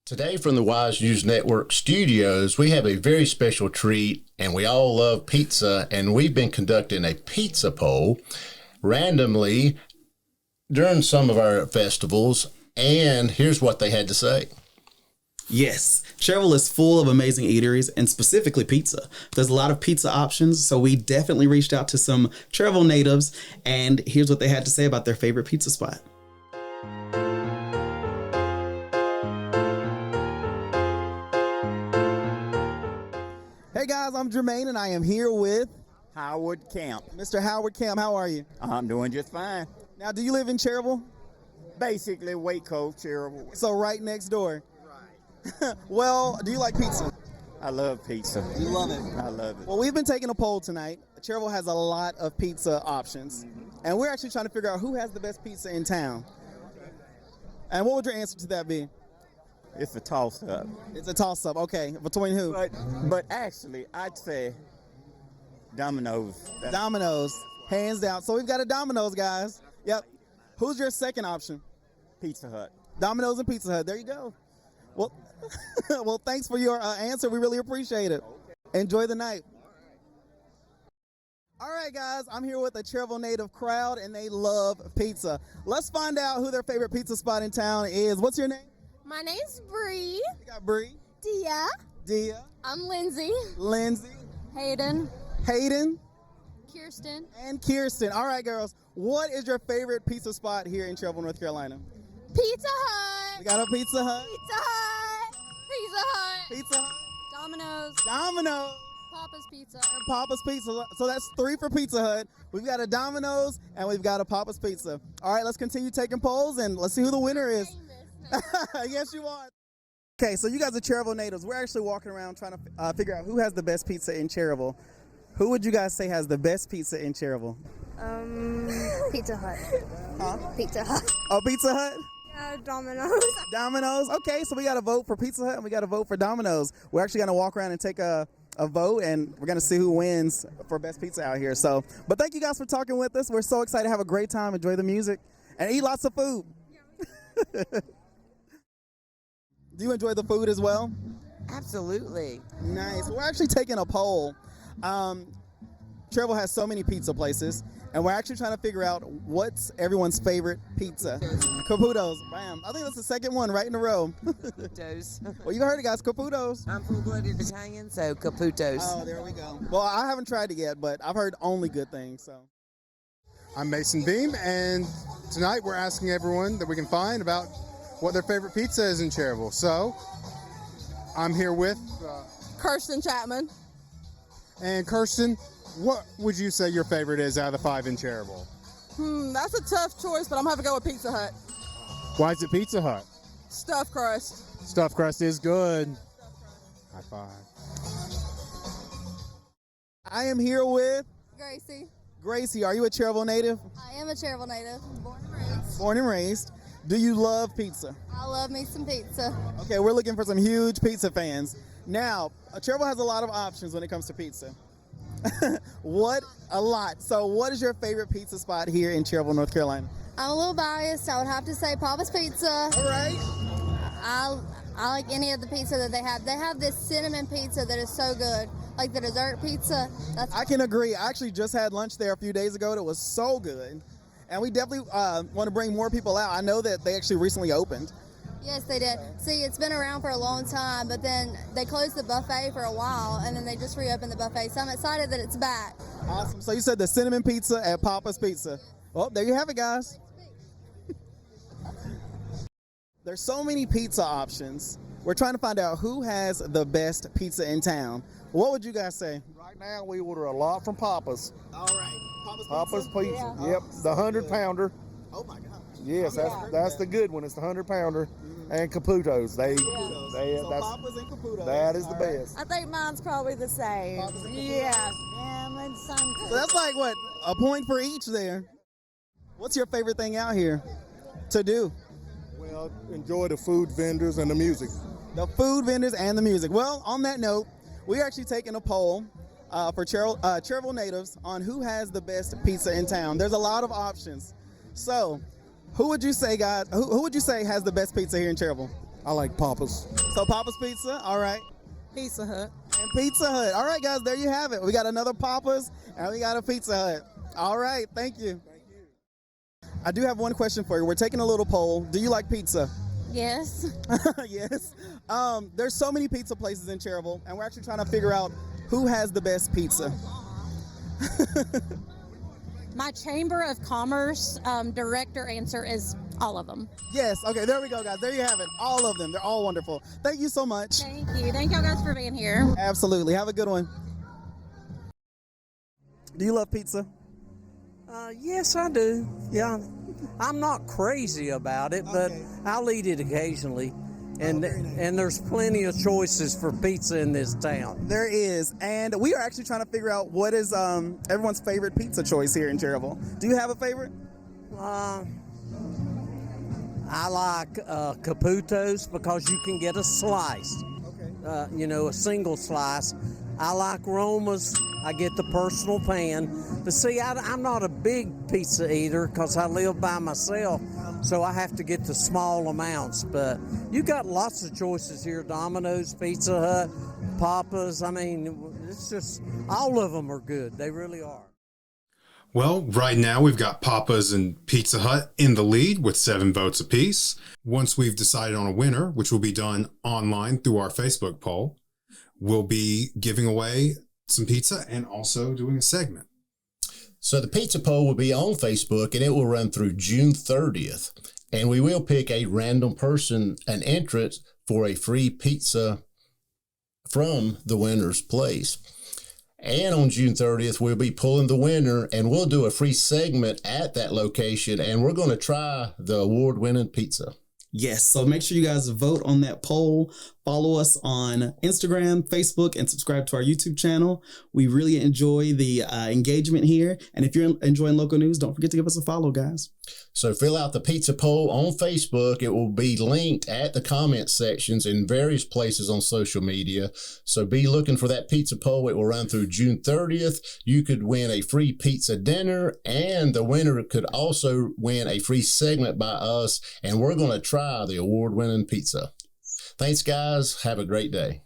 Today from the Wise News Network studios, we have a very special treat, and we all love pizza, and we've been conducting a pizza poll randomly during some of our festivals, and here's what they had to say. Yes, Cherryville is full of amazing eateries and specifically pizza. There's a lot of pizza options, so we definitely reached out to some Cherryville natives, and here's what they had to say about their favorite pizza spot. Hey guys, I'm Jermaine and I am here with Howard Camp. Mr. Howard Camp. How are you? I'm doing just fine. Now, do you live in Cherryville? Basically, Waco, Cherryville. So right next door. Right. Well, do you like pizza? I love pizza. You love it? I love it. Well, we've been taking a poll tonight. Cherryville has a lot of pizza options. And we're actually trying to figure out who has the best pizza in town. And what would your answer to that be? It's a toss-up. It's a toss-up. Okay. Between who? But actually, I'd say Domino's. Domino's. Hands down. So we've got a Domino's, guys. Yep. Who's your second option? Pizza Hut. Domino's and Pizza Hut. There you go. Well, well, thanks for your answer. We really appreciate it. Enjoy the night. All right, guys, I'm here with a Cherryville native crowd, and they love pizza. Let's find out who their favorite pizza spot in town is. What's your name? My name's Bree. We got Bree. Dia. I'm Lindsay. Lindsay. Hayden. Kirsten. And Kirsten. All right, girls. What is your favorite pizza spot here in Cherryville, North Carolina? Pizza Hut. We got a Pizza Hut. Pizza Hut. Pizza Hut. Pizza Hut. Domino's. Domino's. Papa's Pizza. And Papa's Pizza. So that's 3 for Pizza Hut. We've got a Domino's and we've got a Papa's Pizza. All right, let's continue taking polls and let's see who the winner is. Yes, you are. Okay, so you guys are Cherryville natives. We're actually walking around trying to figure out who has the best pizza in Cherryville. Who would you guys say has the best pizza in Cherryville? Pizza Hut. Huh? Pizza Hut. Oh, Pizza Hut? Domino's. Domino's? Okay, so we got to vote for Pizza Hut and we got to vote for Domino's. We're actually going to walk around and take a vote, and we're going to see who wins for best pizza out here. So, but thank you guys for talking with us. We're so excited to have a great time, enjoy the music, and eat lots of food. Do you enjoy the food as well? Absolutely. Nice. We're actually taking a poll. Cherryville has so many pizza places, and we're actually trying to figure out what's everyone's favorite pizza. Caputo's. Bam. I think that's the second one right in a row. Caputo's. Well, you heard it, guys. Caputo's. I'm full-blooded Italian, so Caputo's. Oh, there we go. Well, I haven't tried it yet, but I've heard only good things. So. I'm Mason Beam, and tonight we're asking everyone that we can find about what their favorite pizza is in Cherryville. So, I'm here with Kirsten Chapman. And Kirsten, what would you say your favorite is out of the 5 in Cherryville? That's a tough choice, but I'm going to have to go with Pizza Hut. Why is it Pizza Hut? Stuffed crust. Stuffed crust is good. High five. I am here with Gracie. Gracie. Are you a Cherryville native? I am a Cherryville native. Born and raised. Born and raised. Do you love pizza? I love me some pizza. Okay, we're looking for some huge pizza fans. Now, Cherryville has a lot of options when it comes to pizza. A lot. So what is your favorite pizza spot here in Cherryville, North Carolina? I'm a little biased. I would have to say Papa's Pizza. All right. I like any of the pizza that they have. They have this cinnamon pizza that is so good. Like the dessert pizza. I can agree. I actually just had lunch there a few days ago. It was so good. And we definitely want to bring more people out. I know that they actually recently opened. Yes, they did. See, it's been around for a long time, but then they closed the buffet for a while, and then they just reopened the buffet. So I'm excited that it's back. Awesome. So you said the cinnamon pizza at Papa's Pizza. Well, there you have it, guys. There's so many pizza options. We're trying to find out who has the best pizza in town. What would you guys say? Right now, we order a lot from Papa's. All right. Papa's Pizza. Yeah. Yep, the 100-pounder. Oh, my gosh. Yes, that's the good one. It's the 100-pounder. And Caputo's. So Papa's and Caputo's. That is the All right. best. I think mine's probably the same. Papa's and Caputo's. Yeah, So that's like, what, a point for each there. What's your favorite thing out here to do? Well, enjoy the food vendors and the music. The food vendors and the music. Well, on that note, we're actually taking a poll for Cherryville natives on who has the best pizza in town. There's a lot of options. So, who would you say, guys, who would you say has the best pizza here in Cherryville? I like Papa's. So Papa's Pizza, all right. Pizza Hut. And Pizza Hut. All right, guys, there you have it. We got another Papa's and we got a Pizza Hut. All right, thank you. I do have one question for you. We're taking a little poll. Do you like pizza? Yes. Yes. There's so many pizza places in Cherryville, and we're actually trying to figure out who has the best pizza. My Chamber of Commerce director answer is all of them. Yes. Okay, there we go, guys. There you have it. All of them. They're all wonderful. Thank you so much. Thank you. Thank y'all guys for being here. Absolutely. Have a good one. Do you love pizza? Yes, I do. Yeah, I'm not crazy about it, but I'll eat it occasionally. And there's plenty of choices for pizza in this town. There is, and we are actually trying to figure out what is everyone's favorite pizza choice here in Cherryville. Do you have a favorite? I like Caputo's because you can get a slice. Okay. A single slice. I like Roma's. I get the personal pan. But see, I'm not a big pizza eater because I live by myself, so I have to get the small amounts. But you got lots of choices here: Domino's, Pizza Hut, Papa's. I mean, it's just all of them are good. They really are. Well, right now we've got Papa's and Pizza Hut in the lead with 7 votes apiece. Once we've decided on a winner, which will be done online through our Facebook poll, we'll be giving away some pizza and also doing a segment. So the pizza poll will be on Facebook and it will run through June 30th. And we will pick a random person, an entrant for a free pizza from the winner's place. And on June 30th, we'll be pulling the winner and we'll do a free segment at that location. And we're going to try the award-winning pizza. Yes, so make sure you guys vote on that poll. Follow us on Instagram, Facebook, and subscribe to our YouTube channel. We really enjoy the engagement here. And if you're enjoying local news, don't forget to give us a follow, guys. So fill out the pizza poll on Facebook. It will be linked at the comment sections in various places on social media. So be looking for that pizza poll. It will run through June 30th. You could win a free pizza dinner, and the winner could also win a free segment by us. And we're going to try the award-winning pizza. Thanks, guys. Have a great day.